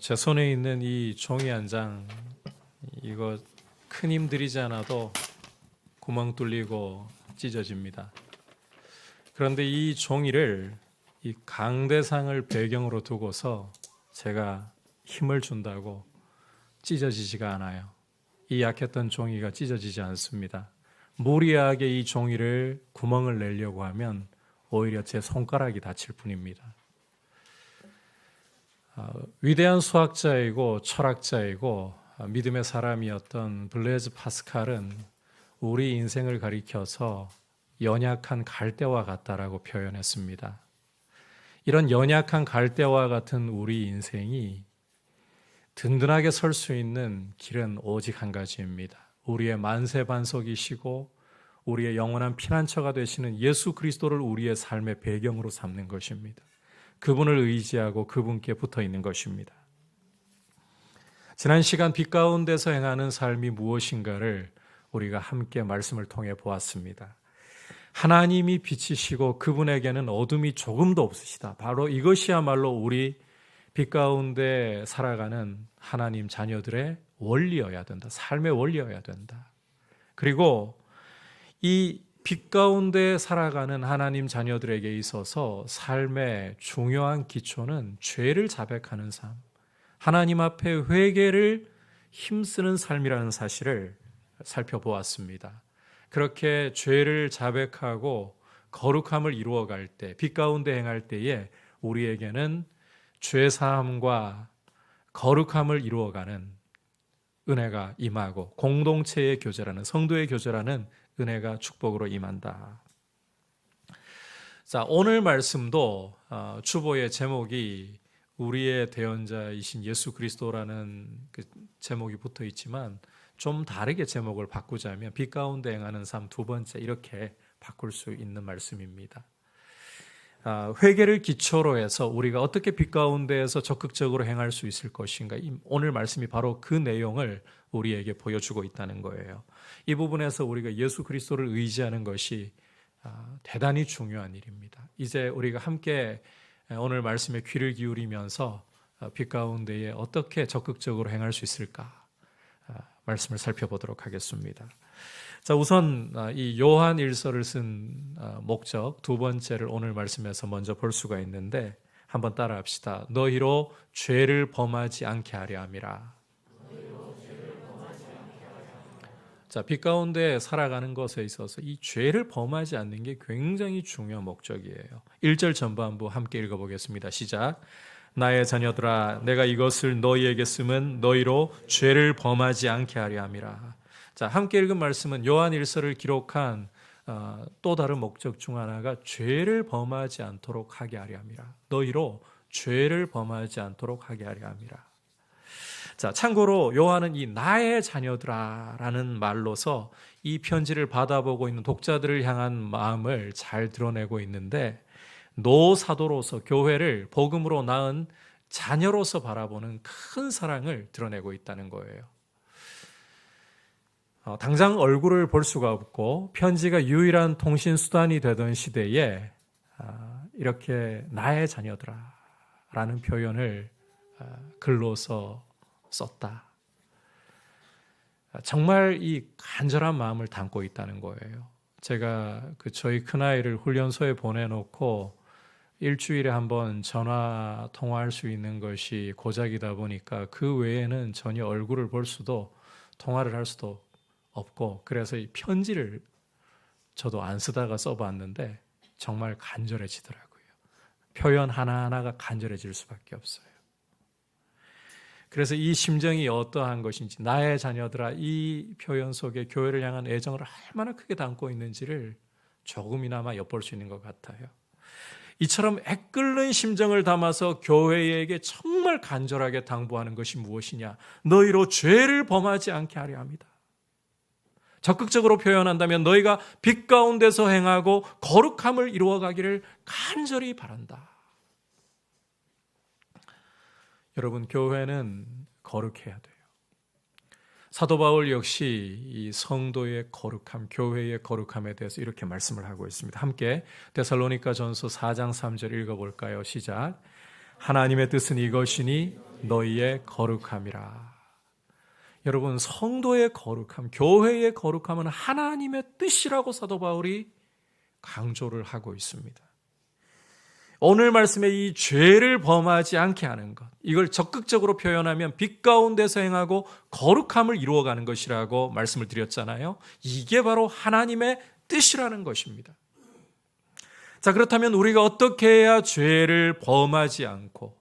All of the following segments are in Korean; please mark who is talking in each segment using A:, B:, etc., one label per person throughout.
A: 제 손에 있는 이 종이 한 장, 이거 큰 힘 들이지 않아도 구멍 뚫리고 찢어집니다. 그런데 이 종이를 이 강대상을 배경으로 두고서 제가 힘을 준다고 찢어지지가 않아요. 이 약했던 종이가 찢어지지 않습니다. 무리하게 이 종이를 구멍을 내려고 하면 오히려 제 손가락이 다칠 뿐입니다. 위대한 수학자이고 철학자이고 믿음의 사람이었던 블레즈 파스칼은 우리 인생을 가리켜서 연약한 갈대와 같다라고 표현했습니다. 이런 연약한 갈대와 같은 우리 인생이 든든하게 설 수 있는 길은 오직 한 가지입니다. 우리의 만세반석이시고 우리의 영원한 피난처가 되시는 예수 그리스도를 우리의 삶의 배경으로 삼는 것입니다. 그분을 의지하고 그분께 붙어 있는 것입니다. 지난 시간 빛 가운데서 행하는 삶이 무엇인가를 우리가 함께 말씀을 통해 보았습니다. 하나님이 빛이시고 그분에게는 어둠이 조금도 없으시다. 바로 이것이야말로 우리 빛 가운데 살아가는 하나님 자녀들의 원리여야 된다. 삶의 원리여야 된다. 그리고 이 빛 가운데 살아가는 하나님 자녀들에게 있어서 삶의 중요한 기초는 죄를 자백하는 삶, 하나님 앞에 회개를 힘쓰는 삶이라는 사실을 살펴보았습니다. 그렇게 죄를 자백하고 거룩함을 이루어갈 때, 빛 가운데 행할 때에 우리에게는 죄사함과 거룩함을 이루어가는 은혜가 임하고 공동체의 교제라는, 성도의 교제라는 은혜가 축복으로 임한다. 자, 오늘 말씀도 주보의 제목이 우리의 대언자이신 예수 그리스도라는 그 제목이 붙어 있지만 좀 다르게 제목을 바꾸자면 빛 가운데 행하는 삶 두 번째, 이렇게 바꿀 수 있는 말씀입니다. 회개를 기초로 해서 우리가 어떻게 빛 가운데에서 적극적으로 행할 수 있을 것인가, 오늘 말씀이 바로 그 내용을 우리에게 보여주고 있다는 거예요. 이 부분에서 우리가 예수 그리스도를 의지하는 것이 대단히 중요한 일입니다. 이제 우리가 함께 오늘 말씀에 귀를 기울이면서 빛 가운데에 어떻게 적극적으로 행할 수 있을까 말씀을 살펴보도록 하겠습니다. 자, 우선 이 요한 일서를 쓴 목적 두 번째를 오늘 말씀에서 먼저 볼 수가 있는데 한번 따라합시다. 너희로 죄를 범하지 않게 하려 함이라. 자, 빛 가운데 살아가는 것에 있어서 이 죄를 범하지 않는 게 굉장히 중요한 목적이에요. 1절 전반부 함께 읽어보겠습니다. 시작. 나의 자녀들아, 내가 이것을 너희에게 쓰면 너희로 죄를 범하지 않게 하려 함이라. 자, 함께 읽은 말씀은 요한 일서를 기록한 또 다른 목적 중 하나가 죄를 범하지 않도록 하게 하려 함이라. 너희로 죄를 범하지 않도록 하게 하려 함이라. 자, 참고로 요한은 이 나의 자녀들아라는 말로서 이 편지를 받아보고 있는 독자들을 향한 마음을 잘 드러내고 있는데, 노사도로서 교회를 복음으로 낳은 자녀로서 바라보는 큰 사랑을 드러내고 있다는 거예요. 당장 얼굴을 볼 수가 없고 편지가 유일한 통신 수단이 되던 시대에 이렇게 나의 자녀들아 라는 표현을 글로서 썼다. 정말 이 간절한 마음을 담고 있다는 거예요. 제가 저희 큰아이를 훈련소에 보내놓고 일주일에 한번 전화 통화할 수 있는 것이 고작이다 보니까 그 외에는 전혀 얼굴을 볼 수도 통화를 할 수도 없고, 그래서 이 편지를 저도 안 쓰다가 써봤는데 정말 간절해지더라고요. 표현 하나하나가 간절해질 수밖에 없어요. 그래서 이 심정이 어떠한 것인지, 나의 자녀들아, 이 표현 속에 교회를 향한 애정을 얼마나 크게 담고 있는지를 조금이나마 엿볼 수 있는 것 같아요. 이처럼 애끓는 심정을 담아서 교회에게 정말 간절하게 당부하는 것이 무엇이냐? 너희로 죄를 범하지 않게 하려 합니다. 적극적으로 표현한다면 너희가 빛 가운데서 행하고 거룩함을 이루어가기를 간절히 바란다. 여러분, 교회는 거룩해야 돼요. 사도 바울 역시 이 성도의 거룩함, 교회의 거룩함에 대해서 이렇게 말씀을 하고 있습니다. 함께 데살로니가 전서 4장 3절 읽어볼까요? 시작. 하나님의 뜻은 이것이니 너희의 거룩함이라. 여러분, 성도의 거룩함, 교회의 거룩함은 하나님의 뜻이라고 사도 바울이 강조를 하고 있습니다. 오늘 말씀에 이 죄를 범하지 않게 하는 것, 이걸 적극적으로 표현하면 빛 가운데서 행하고 거룩함을 이루어가는 것이라고 말씀을 드렸잖아요. 이게 바로 하나님의 뜻이라는 것입니다. 자, 그렇다면 우리가 어떻게 해야 죄를 범하지 않고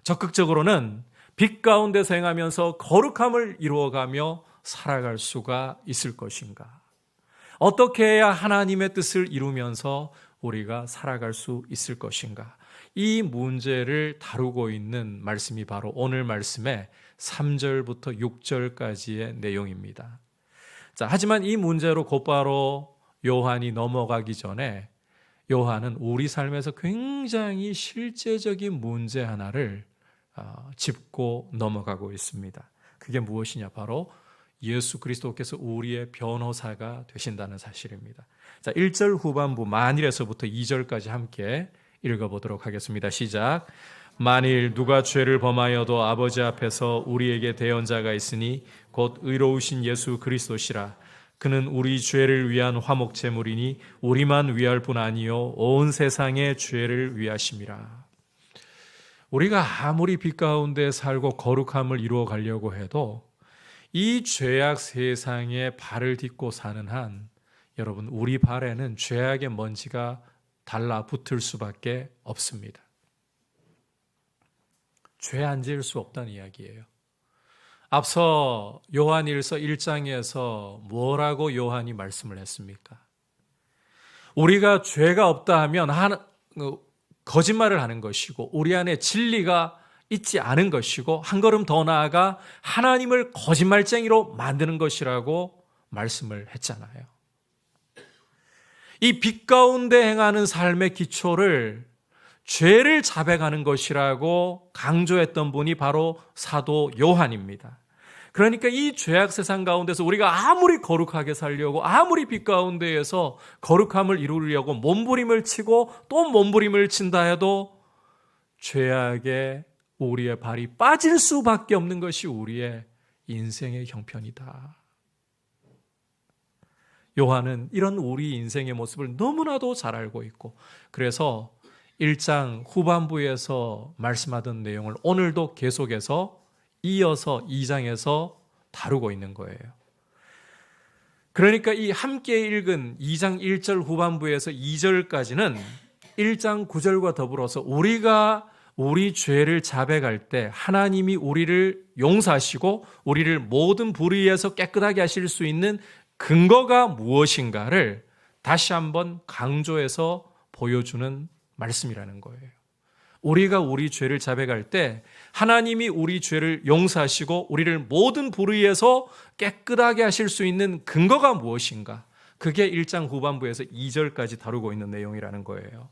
A: 적극적으로는 빛 가운데서 행하면서 거룩함을 이루어가며 살아갈 수가 있을 것인가? 어떻게 해야 하나님의 뜻을 이루면서 우리가 살아갈 수 있을 것인가? 이 문제를 다루고 있는 말씀이 바로 오늘 말씀의 3절부터 6절까지의 내용입니다. 자, 하지만 이 문제로 곧바로 요한이 넘어가기 전에 요한은 우리 삶에서 굉장히 실제적인 문제 하나를 짚고 넘어가고 있습니다. 그게 무엇이냐? 바로 예수 그리스도께서 우리의 변호사가 되신다는 사실입니다. 자, 1절 후반부 만일에서부터 2절까지 함께 읽어보도록 하겠습니다. 시작. 만일 누가 죄를 범하여도 아버지 앞에서 우리에게 대언자가 있으니 곧 의로우신 예수 그리스도시라. 그는 우리 죄를 위한 화목 제물이니 우리만 위할 뿐 아니요 온 세상의 죄를 위하심이라. 우리가 아무리 빛 가운데 살고 거룩함을 이루어 가려고 해도 이 죄악 세상에 발을 딛고 사는 한 여러분, 우리 발에는 죄악의 먼지가 달라붙을 수밖에 없습니다. 죄 안 지을 수 없다는 이야기예요. 앞서 요한일서 1장에서 뭐라고 요한이 말씀을 했습니까? 우리가 죄가 없다 하면 거짓말을 하는 것이고 우리 안에 진리가 있지 않은 것이고 한 걸음 더 나아가 하나님을 거짓말쟁이로 만드는 것이라고 말씀을 했잖아요. 이 빛 가운데 행하는 삶의 기초를 죄를 자백하는 것이라고 강조했던 분이 바로 사도 요한입니다. 그러니까 이 죄악 세상 가운데서 우리가 아무리 거룩하게 살려고 아무리 빛 가운데에서 거룩함을 이루려고 몸부림을 치고 또 몸부림을 친다 해도 죄악에 우리의 발이 빠질 수밖에 없는 것이 우리의 인생의 형편이다. 요한은 이런 우리 인생의 모습을 너무나도 잘 알고 있고 그래서 1장 후반부에서 말씀하던 내용을 오늘도 계속해서 이어서 2장에서 다루고 있는 거예요. 그러니까 이 함께 읽은 2장 1절 후반부에서 2절까지는 1장 9절과 더불어서 우리가 우리 죄를 자백할 때 하나님이 우리를 용서하시고 우리를 모든 불의에서 깨끗하게 하실 수 있는 근거가 무엇인가를 다시 한번 강조해서 보여주는 말씀이라는 거예요. 우리가 우리 죄를 자백할 때 하나님이 우리 죄를 용서하시고 우리를 모든 불의에서 깨끗하게 하실 수 있는 근거가 무엇인가? 그게 1장 후반부에서 2절까지 다루고 있는 내용이라는 거예요.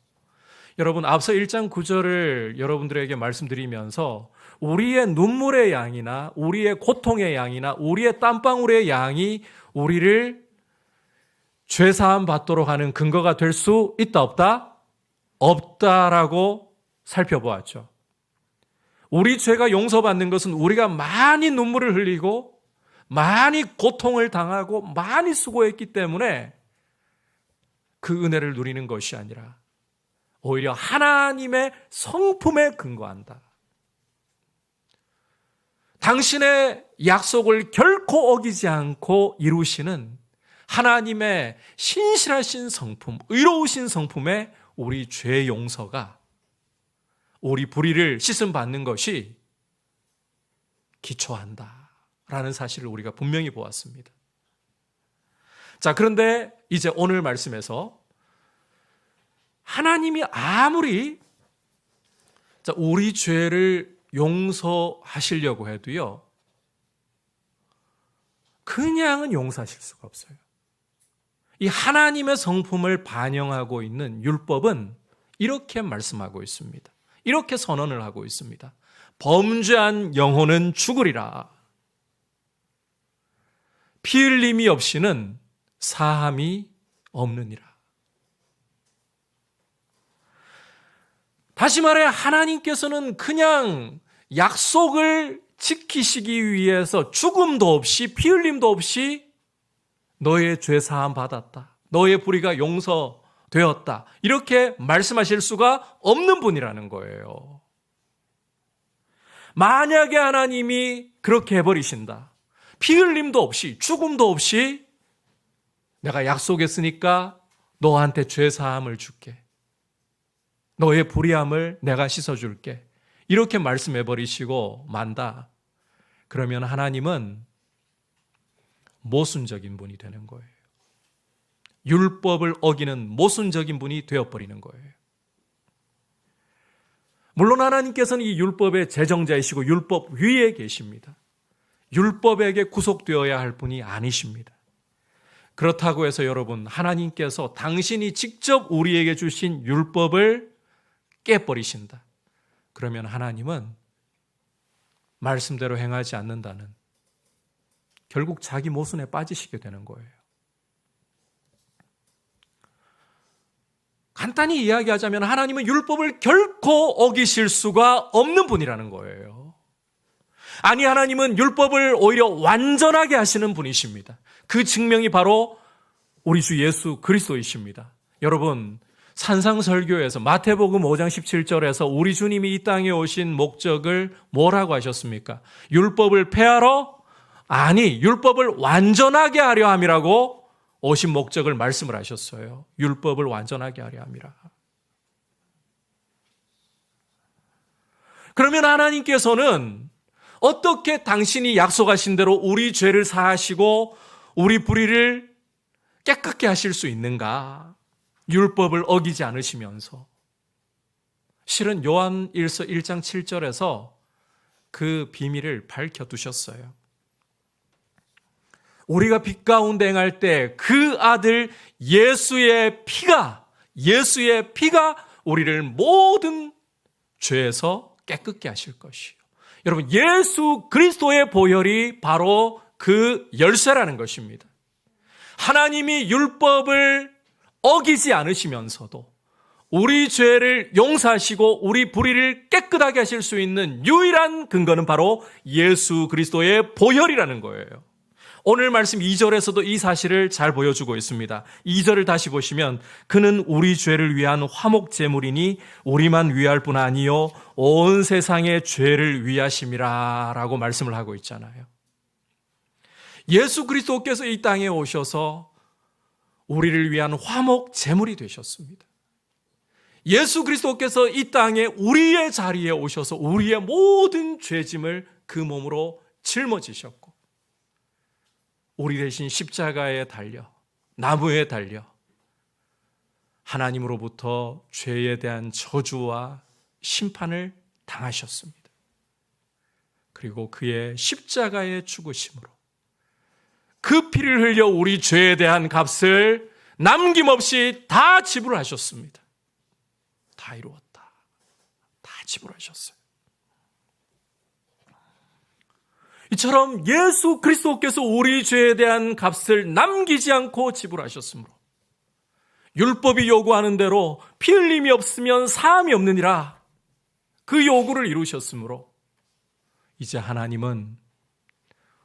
A: 여러분, 앞서 1장 9절을 여러분들에게 말씀드리면서 우리의 눈물의 양이나 우리의 고통의 양이나 우리의 땀방울의 양이 우리를 죄사함 받도록 하는 근거가 될 수 있다 없다? 없다라고 살펴보았죠. 우리 죄가 용서받는 것은 우리가 많이 눈물을 흘리고 많이 고통을 당하고 많이 수고했기 때문에 그 은혜를 누리는 것이 아니라 오히려 하나님의 성품에 근거한다. 당신의 약속을 결코 어기지 않고 이루시는 하나님의 신실하신 성품, 의로우신 성품에 우리 죄 용서가 우리 불의를 씻음 받는 것이 기초한다라는 사실을 우리가 분명히 보았습니다. 자, 그런데 이제 오늘 말씀에서 하나님이 아무리 우리 죄를 용서하시려고 해도요, 그냥은 용서하실 수가 없어요. 이 하나님의 성품을 반영하고 있는 율법은 이렇게 말씀하고 있습니다. 이렇게 선언을 하고 있습니다. 범죄한 영혼은 죽으리라. 피 흘림이 없이는 사함이 없느니라. 다시 말해 하나님께서는 그냥 약속을 지키시기 위해서 죽음도 없이 피 흘림도 없이 너의 죄 사함 받았다, 너의 불의가 용서되었다, 이렇게 말씀하실 수가 없는 분이라는 거예요. 만약에 하나님이 그렇게 해버리신다, 피 흘림도 없이 죽음도 없이 내가 약속했으니까 너한테 죄 사함을 줄게, 너의 불의함을 내가 씻어줄게, 이렇게 말씀해버리시고 만다, 그러면 하나님은 모순적인 분이 되는 거예요. 율법을 어기는 모순적인 분이 되어버리는 거예요. 물론 하나님께서는 이 율법의 제정자이시고 율법 위에 계십니다. 율법에게 구속되어야 할 분이 아니십니다. 그렇다고 해서 여러분, 하나님께서 당신이 직접 우리에게 주신 율법을 깨버리신다, 그러면 하나님은 말씀대로 행하지 않는다는, 결국 자기 모순에 빠지시게 되는 거예요. 간단히 이야기하자면 하나님은 율법을 결코 어기실 수가 없는 분이라는 거예요. 아니, 하나님은 율법을 오히려 완전하게 하시는 분이십니다. 그 증명이 바로 우리 주 예수 그리스도이십니다. 여러분, 산상설교에서 마태복음 5장 17절에서 우리 주님이 이 땅에 오신 목적을 뭐라고 하셨습니까? 율법을 폐하러? 아니, 율법을 완전하게 하려 함이라고 오신 목적을 말씀을 하셨어요. 율법을 완전하게 하려 함이라. 그러면 하나님께서는 어떻게 당신이 약속하신 대로 우리 죄를 사하시고 우리 불의를 깨끗게 하실 수 있는가? 율법을 어기지 않으시면서. 실은 요한일서 1장 7절에서 그 비밀을 밝혀두셨어요. 우리가 빛 가운데 행할 때 그 아들 예수의 피가 우리를 모든 죄에서 깨끗게 하실 것이요. 여러분, 예수 그리스도의 보혈이 바로 그 열쇠라는 것입니다. 하나님이 율법을 어기지 않으시면서도 우리 죄를 용서하시고 우리 불의를 깨끗하게 하실 수 있는 유일한 근거는 바로 예수 그리스도의 보혈이라는 거예요. 오늘 말씀 2절에서도 이 사실을 잘 보여주고 있습니다. 2절을 다시 보시면 그는 우리 죄를 위한 화목 제물이니 우리만 위할 뿐 아니요 온 세상의 죄를 위하심이라 라고 말씀을 하고 있잖아요. 예수 그리스도께서 이 땅에 오셔서 우리를 위한 화목 제물이 되셨습니다. 예수 그리스도께서 이 땅에 우리의 자리에 오셔서 우리의 모든 죄짐을 그 몸으로 짊어지셨고 우리 대신 십자가에 달려, 나무에 달려 하나님으로부터 죄에 대한 저주와 심판을 당하셨습니다. 그리고 그의 십자가의 죽으심으로 그 피를 흘려 우리 죄에 대한 값을 남김없이 다 지불하셨습니다. 다 이루었다. 다 지불하셨어요. 이처럼 예수 그리스도께서 우리 죄에 대한 값을 남기지 않고 지불하셨으므로 율법이 요구하는 대로 피 흘림이 없으면 사함이 없느니라 그 요구를 이루셨으므로 이제 하나님은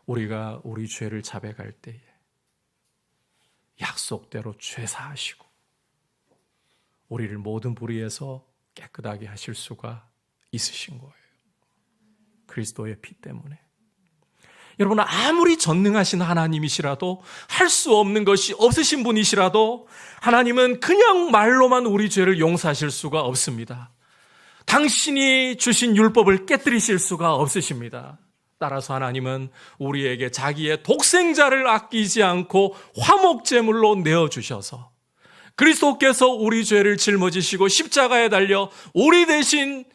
A: 우리가 우리 죄를 자백할 때에 약속대로 죄 사하시고 우리를 모든 불의에서 깨끗하게 하실 수가 있으신 거예요. 그리스도의 피 때문에. 여러분, 아무리 전능하신 하나님이시라도 할 수 없는 것이 없으신 분이시라도 하나님은 그냥 말로만 우리 죄를 용서하실 수가 없습니다. 당신이 주신 율법을 깨뜨리실 수가 없으십니다. 따라서 하나님은 우리에게 자기의 독생자를 아끼지 않고 화목제물로 내어주셔서 그리스도께서 우리 죄를 짊어지시고 십자가에 달려 우리 대신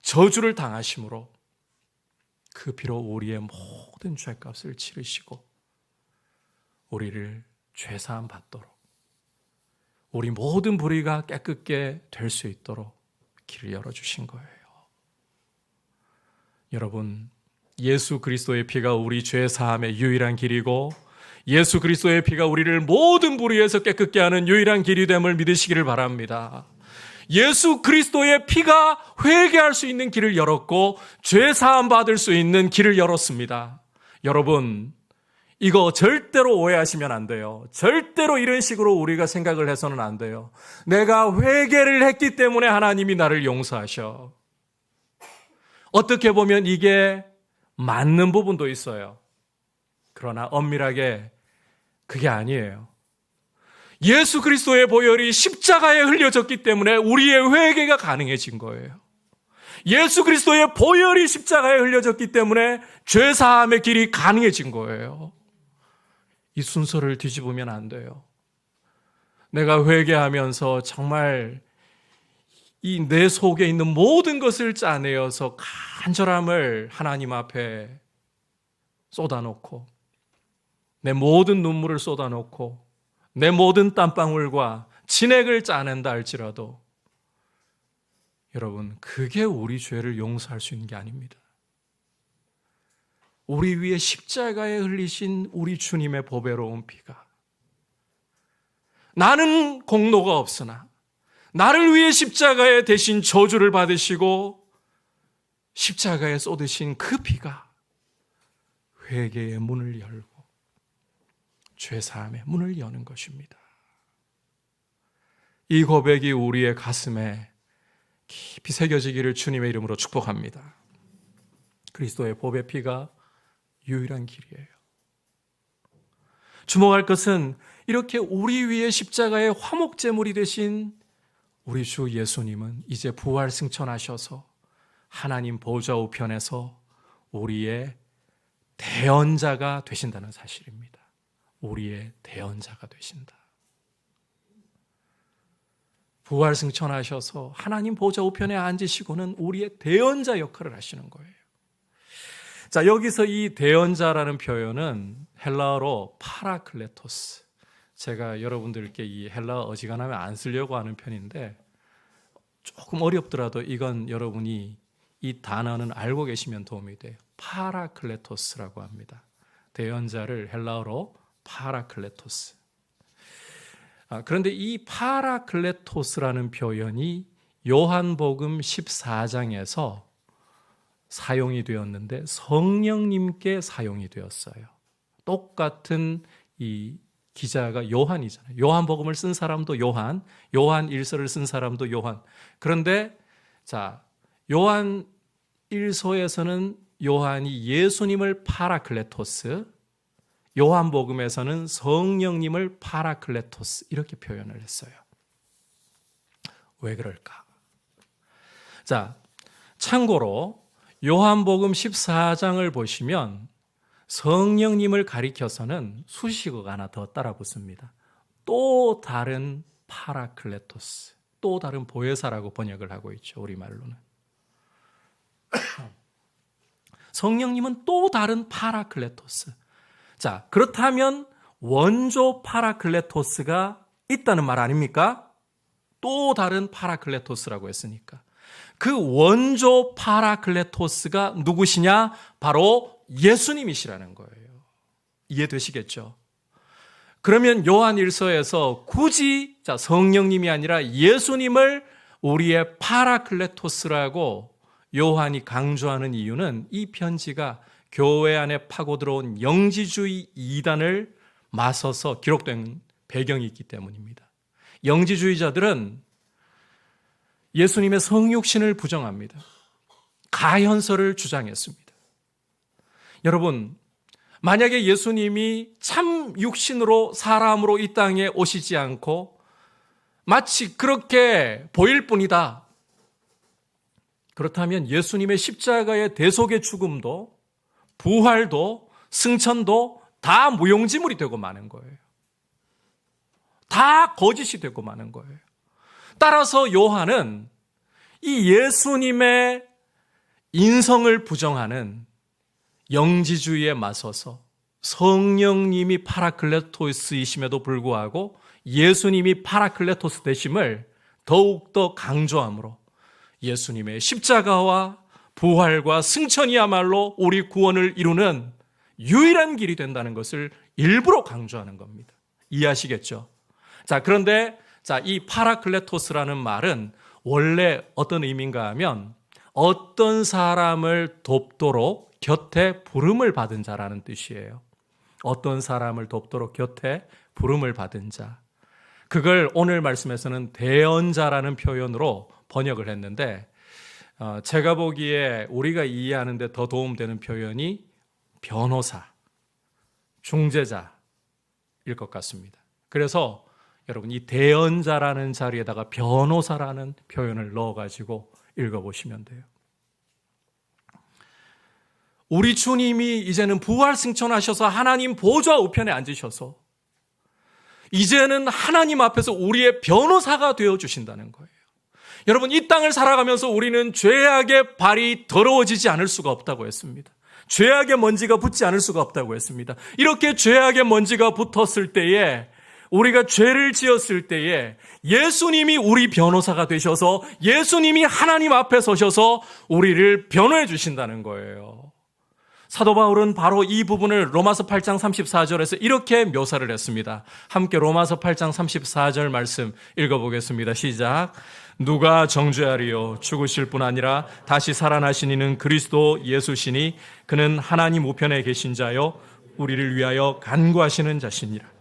A: 저주를 당하심으로 그 피로 우리의 모든 죄값을 치르시고 우리를 죄사함 받도록 우리 모든 불의가 깨끗게 될 수 있도록 길을 열어주신 거예요. 여러분, 예수 그리스도의 피가 우리 죄사함의 유일한 길이고 예수 그리스도의 피가 우리를 모든 불의에서 깨끗게 하는 유일한 길이 됨을 믿으시기를 바랍니다. 예수 그리스도의 피가 회개할 수 있는 길을 열었고 죄 사함 받을 수 있는 길을 열었습니다. 여러분, 이거 절대로 오해하시면 안 돼요. 절대로 이런 식으로 우리가 생각을 해서는 안 돼요. 내가 회개를 했기 때문에 하나님이 나를 용서하셔. 어떻게 보면 이게 맞는 부분도 있어요. 그러나 엄밀하게 그게 아니에요. 예수 그리스도의 보혈이 십자가에 흘려졌기 때문에 우리의 회개가 가능해진 거예요. 예수 그리스도의 보혈이 십자가에 흘려졌기 때문에 죄사함의 길이 가능해진 거예요. 이 순서를 뒤집으면 안 돼요. 내가 회개하면서 정말 이 내 속에 있는 모든 것을 짜내어서 간절함을 하나님 앞에 쏟아놓고 내 모든 눈물을 쏟아놓고 내 모든 땀방울과 진액을 짜낸다 할지라도 여러분, 그게 우리 죄를 용서할 수 있는 게 아닙니다. 우리 위에 십자가에 흘리신 우리 주님의 보배로운 피가 나는 공로가 없으나 나를 위해 십자가에 대신 저주를 받으시고 십자가에 쏟으신 그 피가 회개의 문을 열고 죄사함의 문을 여는 것입니다. 이 고백이 우리의 가슴에 깊이 새겨지기를 주님의 이름으로 축복합니다. 그리스도의 보배 피가 유일한 길이에요. 주목할 것은 이렇게 우리 위에 십자가의 화목제물이 되신 우리 주 예수님은 이제 부활 승천하셔서 하나님 보좌 우편에서 우리의 대언자가 되신다는 사실입니다. 우리의 대언자가 되신다. 부활 승천하셔서 하나님 보좌 우편에 앉으시고는 우리의 대언자 역할을 하시는 거예요. 자, 여기서 이 대언자라는 표현은 헬라어로 파라클레토스. 제가 여러분들께 이 헬라어 어지간하면 안 쓰려고 하는 편인데 조금 어렵더라도 이건 여러분이 이 단어는 알고 계시면 도움이 돼요. 파라클레토스라고 합니다. 대언자를 헬라어로 파라클레토스. 그런데 이 파라클레토스라는 표현이 요한복음 14장에서 사용이 되었는데 성령님께 사용이 되었어요. 똑같은 이 기자가 요한이잖아요. 요한복음을 쓴 사람도 요한, 요한 일서를 쓴 사람도 요한. 그런데 자, 요한 일서에서는 요한이 예수님을 파라클레토스, 요한복음에서는 성령님을 파라클레토스 이렇게 표현을 했어요. 왜 그럴까? 자, 참고로 요한복음 14장을 보시면 성령님을 가리켜서는 수식어가 하나 더 따라 붙습니다. 또 다른 파라클레토스, 또 다른 보혜사라고 번역을 하고 있죠. 우리말로는. 성령님은 또 다른 파라클레토스. 자, 그렇다면 원조 파라클레토스가 있다는 말 아닙니까? 또 다른 파라클레토스라고 했으니까. 그 원조 파라클레토스가 누구시냐? 바로 예수님이시라는 거예요. 이해되시겠죠? 그러면 요한 1서에서 굳이 성령님이 아니라 예수님을 우리의 파라클레토스라고 요한이 강조하는 이유는 이 편지가 교회 안에 파고 들어온 영지주의 이단을 맞서서 기록된 배경이 있기 때문입니다. 영지주의자들은 예수님의 성육신을 부정합니다. 가현설을 주장했습니다. 여러분, 만약에 예수님이 참 육신으로 사람으로 이 땅에 오시지 않고 마치 그렇게 보일 뿐이다. 그렇다면 예수님의 십자가의 대속의 죽음도 부활도 승천도 다 무용지물이 되고 마는 거예요. 다 거짓이 되고 마는 거예요. 따라서 요한은 이 예수님의 인성을 부정하는 영지주의에 맞서서 성령님이 파라클레토스이심에도 불구하고 예수님이 파라클레토스 되심을 더욱더 강조함으로 예수님의 십자가와 부활과 승천이야말로 우리 구원을 이루는 유일한 길이 된다는 것을 일부러 강조하는 겁니다. 이해하시겠죠? 자, 그런데 이 파라클레토스라는 말은 원래 어떤 의미인가 하면 어떤 사람을 돕도록 곁에 부름을 받은 자라는 뜻이에요. 어떤 사람을 돕도록 곁에 부름을 받은 자. 그걸 오늘 말씀에서는 대언자라는 표현으로 번역을 했는데 제가 보기에 우리가 이해하는 데 더 도움되는 표현이 변호사, 중재자일 것 같습니다. 그래서 여러분 이 대언자라는 자리에다가 변호사라는 표현을 넣어가지고 읽어보시면 돼요. 우리 주님이 이제는 부활 승천하셔서 하나님 보좌 우편에 앉으셔서 이제는 하나님 앞에서 우리의 변호사가 되어주신다는 거예요. 여러분 이 땅을 살아가면서 우리는 죄악의 발이 더러워지지 않을 수가 없다고 했습니다. 죄악의 먼지가 붙지 않을 수가 없다고 했습니다. 이렇게 죄악의 먼지가 붙었을 때에 우리가 죄를 지었을 때에 예수님이 우리 변호사가 되셔서 예수님이 하나님 앞에 서셔서 우리를 변호해 주신다는 거예요. 사도 바울은 바로 이 부분을 로마서 8장 34절에서 이렇게 묘사를 했습니다. 함께 로마서 8장 34절 말씀 읽어보겠습니다. 시작. 누가 정죄하리요? 죽으실 뿐 아니라 다시 살아나신 이는 그리스도 예수시니 그는 하나님 우편에 계신 자요 우리를 위하여 간구하시는 자시니라.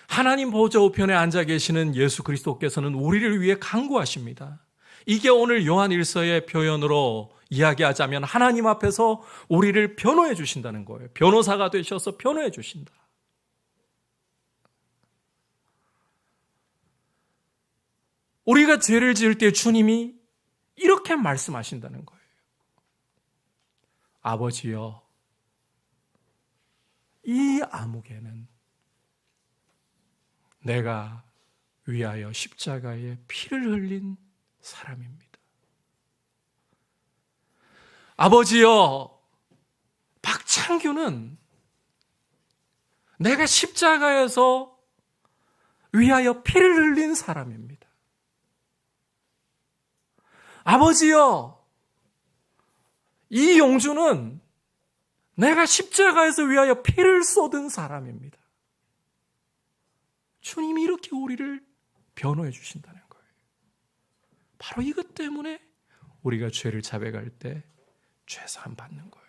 A: 하나님 보좌 우편에 앉아 계시는 예수 그리스도께서는 우리를 위해 간구하십니다. 이게 오늘 요한 1서의 표현으로 이야기하자면 하나님 앞에서 우리를 변호해 주신다는 거예요. 변호사가 되셔서 변호해 주신다. 우리가 죄를 지을 때 주님이 이렇게 말씀하신다는 거예요. 아버지여, 이 아무개는 내가 위하여 십자가에 피를 흘린 사람입니다. 아버지여, 박창규는 내가 십자가에서 위하여 피를 흘린 사람입니다. 아버지여, 이 용주는 내가 십자가에서 위하여 피를 쏟은 사람입니다. 주님이 이렇게 우리를 변호해 주신다는 거예요. 바로 이것 때문에 우리가 죄를 자백할 때 죄사함 받는 거예요.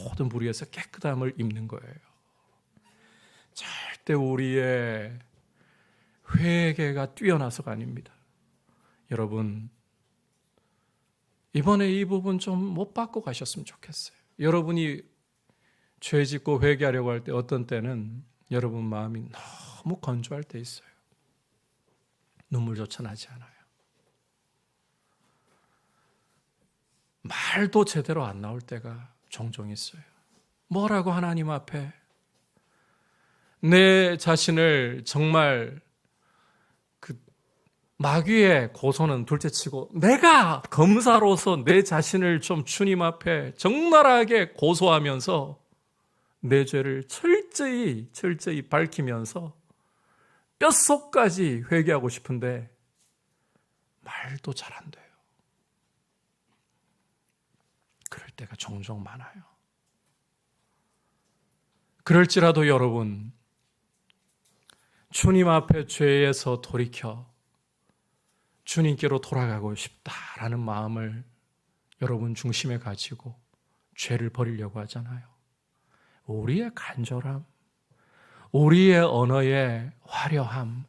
A: 모든 불의에서 깨끗함을 입는 거예요. 절대 우리의 회개가 뛰어나서가 아닙니다. 여러분, 이번에 이 부분 좀 못 받고 가셨으면 좋겠어요. 여러분이 죄 짓고 회개하려고 할 때 어떤 때는 여러분 마음이 너무 건조할 때 있어요. 눈물조차 나지 않아요. 말도 제대로 안 나올 때가 종종 있어요. 뭐라고 하나님 앞에 내 자신을 정말 마귀의 고소는 둘째치고 내가 검사로서 내 자신을 좀 주님 앞에 적나라하게 고소하면서 내 죄를 철저히 밝히면서 뼛속까지 회개하고 싶은데 말도 잘 안 돼요. 그럴 때가 종종 많아요. 그럴지라도 여러분, 주님 앞에 죄에서 돌이켜 주님께로 돌아가고 싶다라는 마음을 여러분 중심에 가지고 죄를 버리려고 하잖아요. 우리의 간절함, 우리의 언어의 화려함,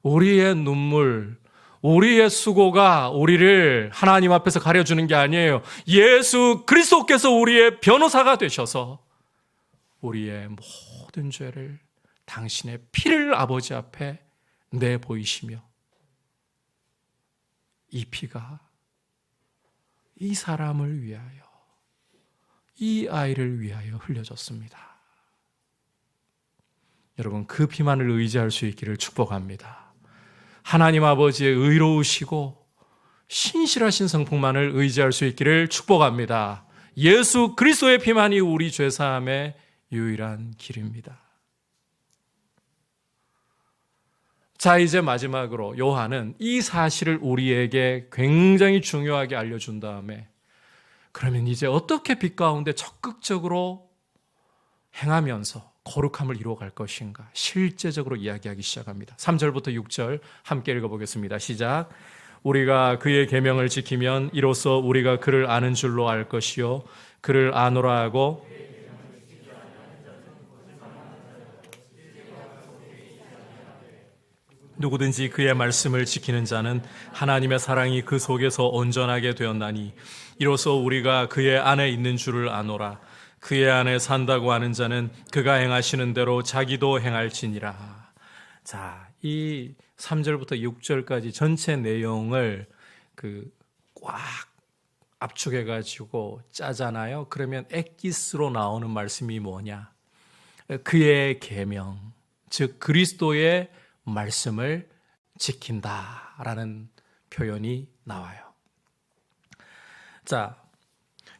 A: 우리의 눈물, 우리의 수고가 우리를 하나님 앞에서 가려주는 게 아니에요. 예수 그리스도께서 우리의 변호사가 되셔서 우리의 모든 죄를 당신의 피를 아버지 앞에 내보이시며 이 피가 이 사람을 위하여, 이 아이를 위하여 흘려졌습니다. 여러분, 그 피만을 의지할 수 있기를 축복합니다. 하나님 아버지의 의로우시고 신실하신 성품만을 의지할 수 있기를 축복합니다. 예수 그리스도의 피만이 우리 죄사함의 유일한 길입니다. 자, 이제 마지막으로 요한은 이 사실을 우리에게 굉장히 중요하게 알려준 다음에 그러면 이제 어떻게 빛 가운데 적극적으로 행하면서 거룩함을 이루어갈 것인가 실제적으로 이야기하기 시작합니다. 3절부터 6절 함께 읽어보겠습니다. 시작. 우리가 그의 계명을 지키면 이로써 우리가 그를 아는 줄로 알 것이요 그를 아노라 하고 누구든지 그의 말씀을 지키는 자는 하나님의 사랑이 그 속에서 온전하게 되었나니 이로써 우리가 그의 안에 있는 줄을 아노라. 그의 안에 산다고 하는 자는 그가 행하시는 대로 자기도 행할지니라. 자, 이 3절부터 6절까지 전체 내용을 꽉 압축해가지고 짜잖아요. 그러면 엑기스로 나오는 말씀이 뭐냐? 그의 계명, 즉 그리스도의 말씀을 지킨다라는 표현이 나와요. 자,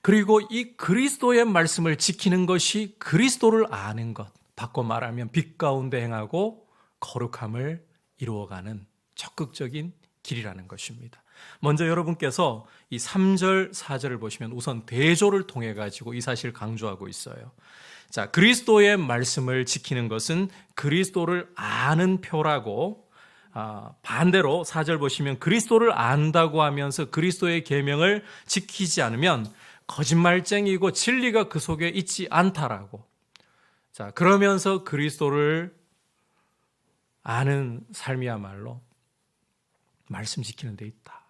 A: 그리고 이 그리스도의 말씀을 지키는 것이 그리스도를 아는 것, 바꿔 말하면 빛 가운데 행하고 거룩함을 이루어가는 적극적인 길이라는 것입니다. 먼저 여러분께서 이 3절, 4절을 보시면 우선 대조를 통해 가지고 이 사실을 강조하고 있어요. 자, 그리스도의 말씀을 지키는 것은 그리스도를 아는 표라고, 반대로 4절 보시면 그리스도를 안다고 하면서 그리스도의 계명을 지키지 않으면 거짓말쟁이고 진리가 그 속에 있지 않다라고. 자, 그러면서 그리스도를 아는 삶이야말로 말씀 지키는 데 있다.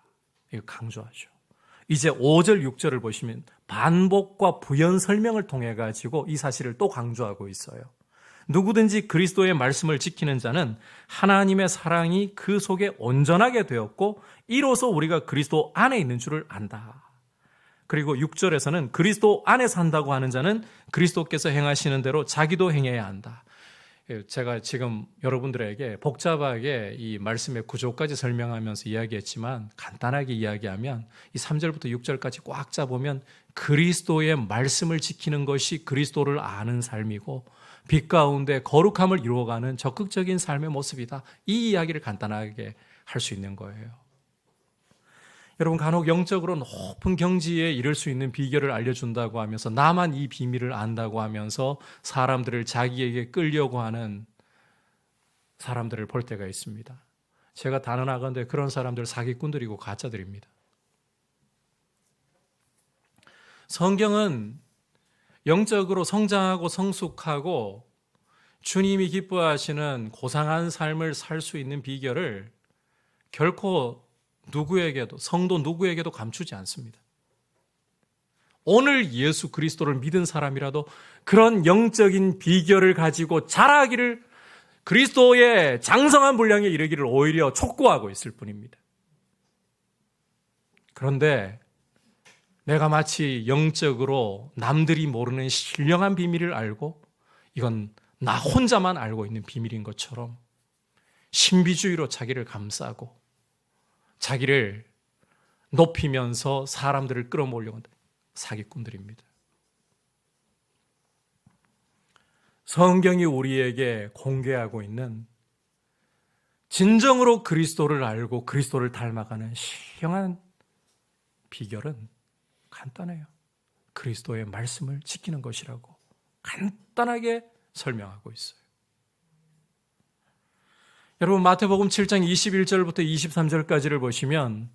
A: 이거 강조하죠. 이제 5절, 6절을 보시면 반복과 부연 설명을 통해 가지고 이 사실을 또 강조하고 있어요. 누구든지 그리스도의 말씀을 지키는 자는 하나님의 사랑이 그 속에 온전하게 되었고 이로써 우리가 그리스도 안에 있는 줄을 안다. 그리고 6절에서는 그리스도 안에 산다고 하는 자는 그리스도께서 행하시는 대로 자기도 행해야 한다. 제가 지금 여러분들에게 복잡하게 이 말씀의 구조까지 설명하면서 이야기했지만 간단하게 이야기하면 이 3절부터 6절까지 꽉 짜보면 그리스도의 말씀을 지키는 것이 그리스도를 아는 삶이고 빛 가운데 거룩함을 이루어가는 적극적인 삶의 모습이다. 이 이야기를 간단하게 할 수 있는 거예요. 여러분, 간혹 영적으로 높은 경지에 이를 수 있는 비결을 알려준다고 하면서 나만 이 비밀을 안다고 하면서 사람들을 자기에게 끌려고 하는 사람들을 볼 때가 있습니다. 제가 단언하건대 그런 사람들 사기꾼들이고 가짜들입니다. 성경은 영적으로 성장하고 성숙하고 주님이 기뻐하시는 고상한 삶을 살 수 있는 비결을 결코 누구에게도, 성도 누구에게도 감추지 않습니다. 오늘 예수 그리스도를 믿은 사람이라도 그런 영적인 비결을 가지고 자라기를, 그리스도의 장성한 분량에 이르기를 오히려 촉구하고 있을 뿐입니다. 그런데 내가 마치 영적으로 남들이 모르는 신령한 비밀을 알고 이건 나 혼자만 알고 있는 비밀인 것처럼 신비주의로 자기를 감싸고 자기를 높이면서 사람들을 끌어모으려고 한다. 사기꾼들입니다. 성경이 우리에게 공개하고 있는 진정으로 그리스도를 알고 그리스도를 닮아가는 신령한 비결은 간단해요. 그리스도의 말씀을 지키는 것이라고 간단하게 설명하고 있어요. 여러분, 마태복음 7장 21절부터 23절까지를 보시면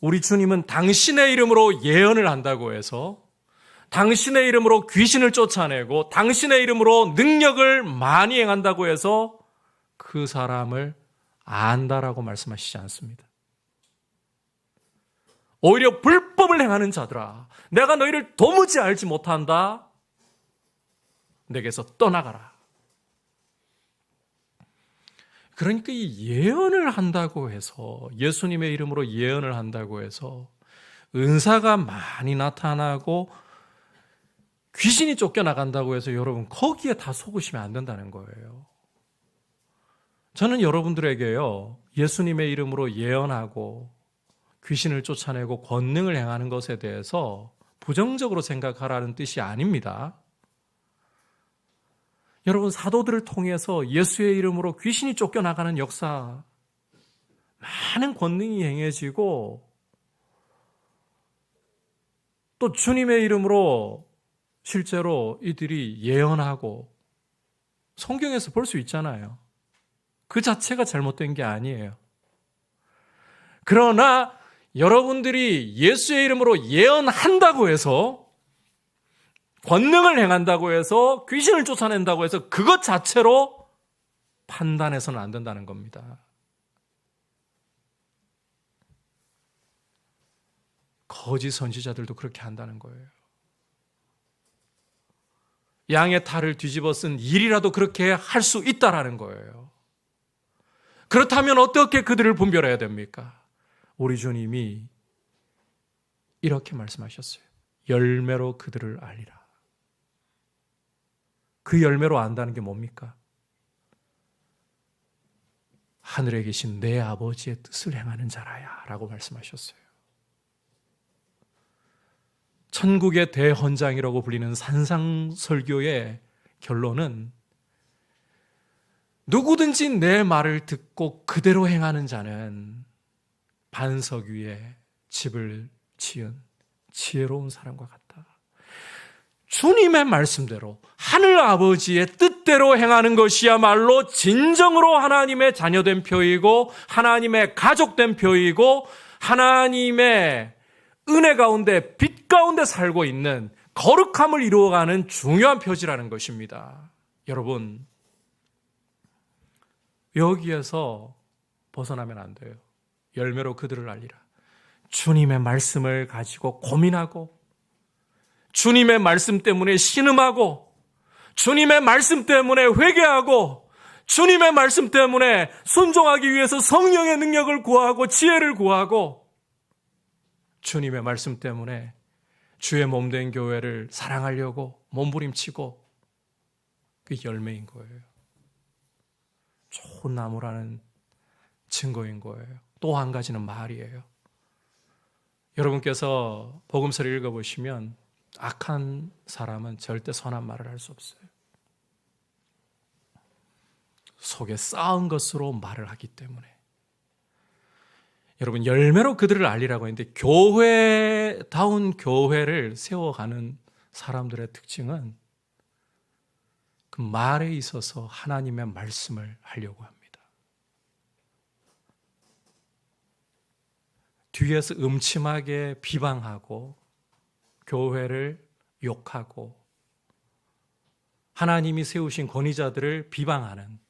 A: 우리 주님은 당신의 이름으로 예언을 한다고 해서 당신의 이름으로 귀신을 쫓아내고 당신의 이름으로 능력을 많이 행한다고 해서 그 사람을 안다라고 말씀하시지 않습니다. 오히려 불법을 행하는 자들아, 내가 너희를 도무지 알지 못한다. 내게서 떠나가라. 그러니까 이 예언을 한다고 해서, 예수님의 이름으로 예언을 한다고 해서 은사가 많이 나타나고 귀신이 쫓겨나간다고 해서 여러분 거기에 다 속으시면 안 된다는 거예요. 저는 여러분들에게요, 예수님의 이름으로 예언하고 귀신을 쫓아내고 권능을 행하는 것에 대해서 부정적으로 생각하라는 뜻이 아닙니다. 여러분, 사도들을 통해서 예수의 이름으로 귀신이 쫓겨나가는 역사, 많은 권능이 행해지고 또 주님의 이름으로 실제로 이들이 예언하고 성경에서 볼 수 있잖아요. 그 자체가 잘못된 게 아니에요. 그러나 여러분들이 예수의 이름으로 예언한다고 해서, 권능을 행한다고 해서, 귀신을 쫓아낸다고 해서 그것 자체로 판단해서는 안 된다는 겁니다. 거짓 선지자들도 그렇게 한다는 거예요. 양의 탈을 뒤집어 쓴 일이라도 그렇게 할 수 있다라는 거예요. 그렇다면 어떻게 그들을 분별해야 됩니까? 우리 주님이 이렇게 말씀하셨어요. 열매로 그들을 알리라. 그 열매로 안다는 게 뭡니까? 하늘에 계신 내 아버지의 뜻을 행하는 자라야 라고 말씀하셨어요. 천국의 대헌장이라고 불리는 산상설교의 결론은 누구든지 내 말을 듣고 그대로 행하는 자는 반석 위에 집을 지은 지혜로운 사람과 같다. 주님의 말씀대로 하늘 아버지의 뜻대로 행하는 것이야말로 진정으로 하나님의 자녀된 표이고 하나님의 가족된 표이고 하나님의 은혜 가운데 빛 가운데 살고 있는 거룩함을 이루어가는 중요한 표지라는 것입니다. 여러분, 여기에서 벗어나면 안 돼요. 열매로 그들을 알리라. 주님의 말씀을 가지고 고민하고, 주님의 말씀 때문에 신음하고, 주님의 말씀 때문에 회개하고, 주님의 말씀 때문에 순종하기 위해서 성령의 능력을 구하고 지혜를 구하고, 주님의 말씀 때문에 주의 몸된 교회를 사랑하려고 몸부림치고, 그게 열매인 거예요. 좋은 나무라는 증거인 거예요. 또 한 가지는 말이에요. 여러분께서 복음서를 읽어보시면 악한 사람은 절대 선한 말을 할 수 없어요. 속에 쌓은 것으로 말을 하기 때문에. 여러분, 열매로 그들을 알리라고 했는데 교회다운 교회를 세워가는 사람들의 특징은 그 말에 있어서 하나님의 말씀을 하려고 합니다. 뒤에서 음침하게 비방하고 교회를 욕하고 하나님이 세우신 권위자들을 비방하는,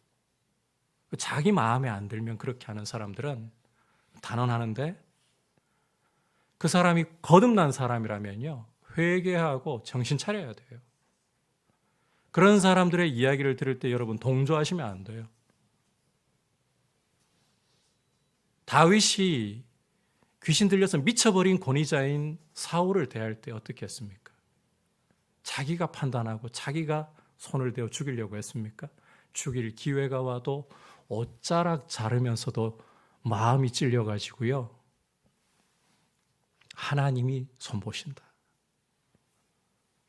A: 자기 마음에 안 들면 그렇게 하는 사람들은 단언하는데, 그 사람이 거듭난 사람이라면요, 회개하고 정신 차려야 돼요. 그런 사람들의 이야기를 들을 때 여러분 동조하시면 안 돼요. 다윗이 귀신 들려서 미쳐버린 권위자인 사울을 대할 때 어떻게 했습니까? 자기가 판단하고 자기가 손을 대어 죽이려고 했습니까? 죽일 기회가 와도 옷자락 자르면서도 마음이 찔려가지고요, 하나님이 손보신다,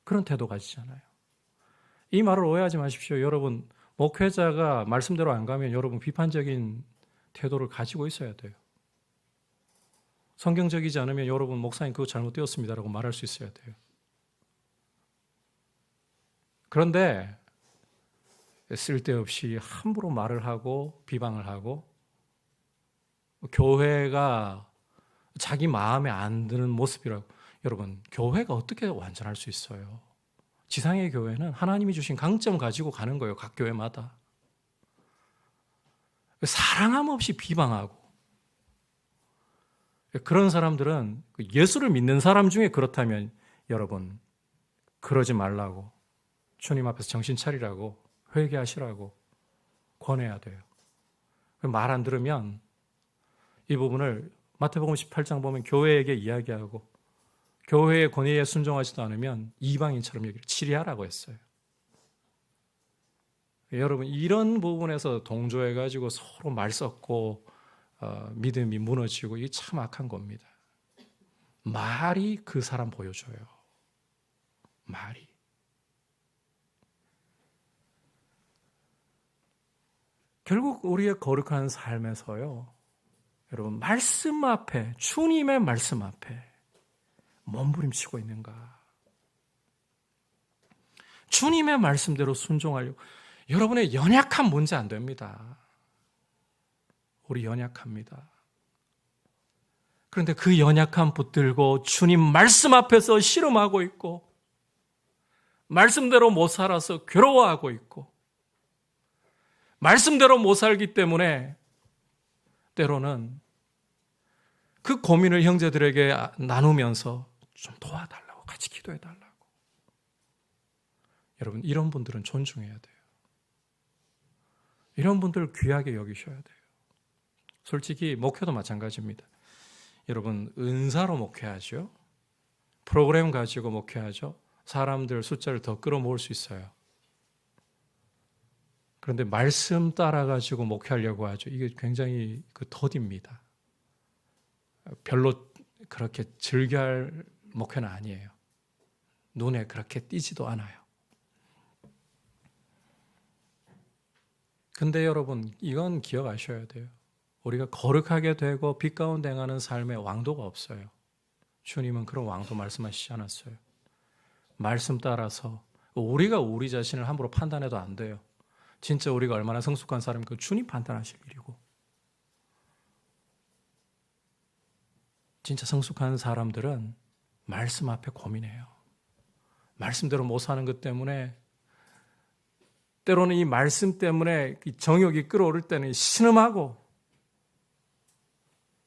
A: 그런 태도 가지잖아요. 이 말을 오해하지 마십시오. 여러분, 목회자가 말씀대로 안 가면 여러분 비판적인 태도를 가지고 있어야 돼요. 성경적이지 않으면 여러분, 목사님 그거 잘못되었습니다라고 말할 수 있어야 돼요. 그런데 쓸데없이 함부로 말을 하고 비방을 하고 교회가 자기 마음에 안 드는 모습이라고, 여러분, 교회가 어떻게 완전할 수 있어요? 지상의 교회는 하나님이 주신 강점 가지고 가는 거예요. 각 교회마다. 사랑함 없이 비방하고, 그런 사람들은 예수를 믿는 사람 중에 그렇다면 여러분, 그러지 말라고, 주님 앞에서 정신 차리라고, 회개하시라고 권해야 돼요. 말 안 들으면 이 부분을 마태복음 18장 보면 교회에게 이야기하고, 교회의 권위에 순종하지도 않으면 이방인처럼 여기를 치리하라고 했어요. 여러분, 이런 부분에서 동조해가지고 서로 말 섞고 믿음이 무너지고, 이게 참 악한 겁니다. 말이 그 사람 보여줘요. 말이. 결국 우리의 거룩한 삶에서요, 여러분, 말씀 앞에, 주님의 말씀 앞에 몸부림치고 있는가? 주님의 말씀대로 순종하려고. 여러분의 연약한 문제 안 됩니다. 우리 연약합니다. 그런데 그 연약함 붙들고 주님 말씀 앞에서 씨름하고 있고, 말씀대로 못 살아서 괴로워하고 있고, 말씀대로 못 살기 때문에 때로는 그 고민을 형제들에게 나누면서 좀 도와달라고, 같이 기도해달라고. 여러분, 이런 분들은 존중해야 돼요. 이런 분들 귀하게 여기셔야 돼요. 솔직히 목회도 마찬가지입니다. 여러분, 은사로 목회하죠. 프로그램 가지고 목회하죠. 사람들 숫자를 더 끌어모을 수 있어요. 그런데 말씀 따라가지고 목회하려고 하죠. 이게 굉장히 더딥니다. 별로 그렇게 즐겨할 목회는 아니에요. 눈에 그렇게 띄지도 않아요. 근데 여러분, 이건 기억하셔야 돼요. 우리가 거룩하게 되고 빛 가운데 행하는 삶에 왕도가 없어요. 주님은 그런 왕도 말씀하시지 않았어요. 말씀 따라서 우리가 우리 자신을 함부로 판단해도 안 돼요. 진짜 우리가 얼마나 성숙한 사람인가 주님 판단하실 일이고, 진짜 성숙한 사람들은 말씀 앞에 고민해요. 말씀대로 못 사는 것 때문에, 때로는 이 말씀 때문에 정욕이 끌어오를 때는 신음하고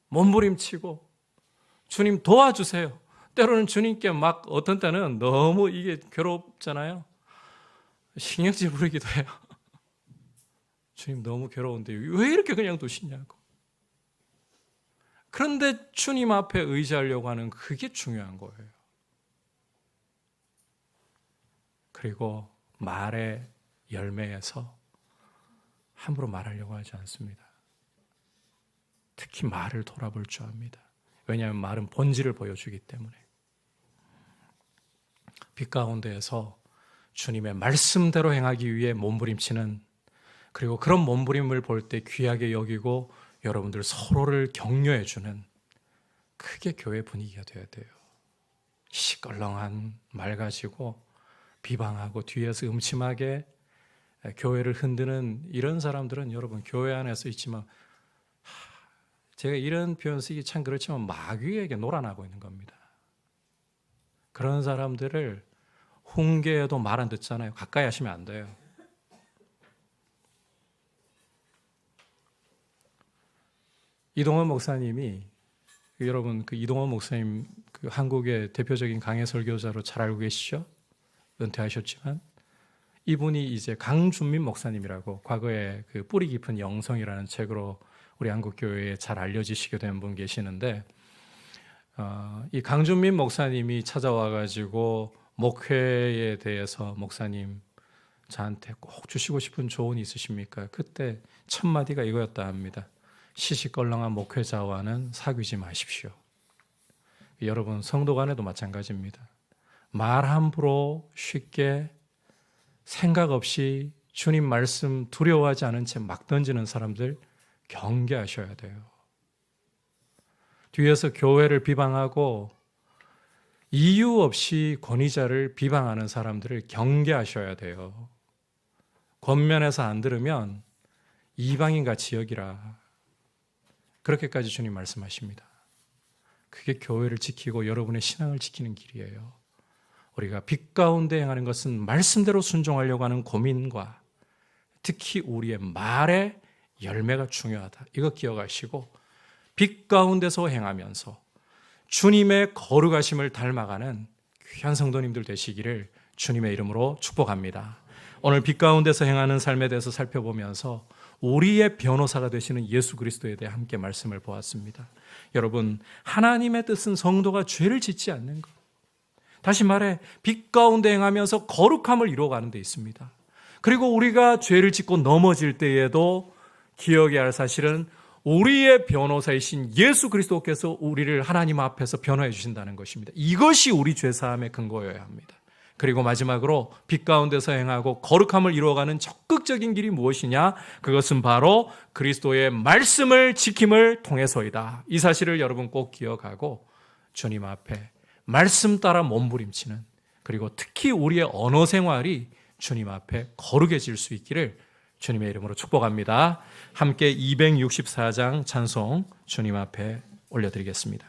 A: 몸부림치고 주님 도와주세요. 때로는 주님께 막 어떤 때는 너무 이게 괴롭잖아요. 신경질 부리기도 해요. 주님 너무 괴로운데 왜 이렇게 그냥 두시냐고. 그런데 주님 앞에 의지하려고 하는 그게 중요한 거예요. 그리고 말의 열매에서 함부로 말하려고 하지 않습니다. 특히 말을 돌아볼 줄 압니다. 왜냐하면 말은 본질을 보여주기 때문에. 빛 가운데에서 주님의 말씀대로 행하기 위해 몸부림치는, 그리고 그런 몸부림을 볼 때 귀하게 여기고 여러분들 서로를 격려해 주는, 그게 교회 분위기가 되어야 돼요. 시껄렁한 말 가지고 비방하고 뒤에서 음침하게 교회를 흔드는 이런 사람들은 여러분 교회 안에서 있지만, 제가 이런 표현 쓰기 참 그렇지만 마귀에게 놀아나고 있는 겁니다. 그런 사람들을 훈계해도 말 안 듣잖아요. 가까이 하시면 안 돼요. 이동원 목사님이, 여러분 그 이동원 목사님 그 한국의 대표적인 강해 설교자로 잘 알고 계시죠? 은퇴하셨지만 이분이 이제 강준민 목사님이라고, 과거에 그 뿌리 깊은 영성이라는 책으로 우리 한국 교회에 잘 알려지시게 된 분 계시는데, 이 강준민 목사님이 찾아와 가지고 목회에 대해서 목사님 저한테 꼭 주시고 싶은 조언이 있으십니까? 그때 첫 마디가 이거였다 합니다. 시시껄렁한 목회자와는 사귀지 마십시오. 여러분 성도 간에도 마찬가지입니다. 말 함부로 쉽게 생각 없이 주님 말씀 두려워하지 않은 채 막 던지는 사람들 경계하셔야 돼요. 뒤에서 교회를 비방하고 이유 없이 권위자를 비방하는 사람들을 경계하셔야 돼요. 겉면에서 안 들으면 이방인같이 여기라. 그렇게까지 주님 말씀하십니다. 그게 교회를 지키고 여러분의 신앙을 지키는 길이에요. 우리가 빛 가운데 행하는 것은 말씀대로 순종하려고 하는 고민과 특히 우리의 말의 열매가 중요하다. 이거 기억하시고 빛 가운데서 행하면서 주님의 거룩하심을 닮아가는 귀한 성도님들 되시기를 주님의 이름으로 축복합니다. 오늘 빛 가운데서 행하는 삶에 대해서 살펴보면서 우리의 변호사가 되시는 예수 그리스도에 대해 함께 말씀을 보았습니다. 여러분, 하나님의 뜻은 성도가 죄를 짓지 않는 것. 다시 말해 빛 가운데 행하면서 거룩함을 이루어가는 데 있습니다. 그리고 우리가 죄를 짓고 넘어질 때에도 기억해야 할 사실은 우리의 변호사이신 예수 그리스도께서 우리를 하나님 앞에서 변호해 주신다는 것입니다. 이것이 우리 죄사함의 근거여야 합니다. 그리고 마지막으로 빛 가운데서 행하고 거룩함을 이루어가는 적극적인 길이 무엇이냐? 그것은 바로 그리스도의 말씀을 지킴을 통해서이다. 이 사실을 여러분 꼭 기억하고 주님 앞에 말씀 따라 몸부림치는, 그리고 특히 우리의 언어 생활이 주님 앞에 거룩해질 수 있기를 주님의 이름으로 축복합니다. 함께 264장 찬송 주님 앞에 올려드리겠습니다.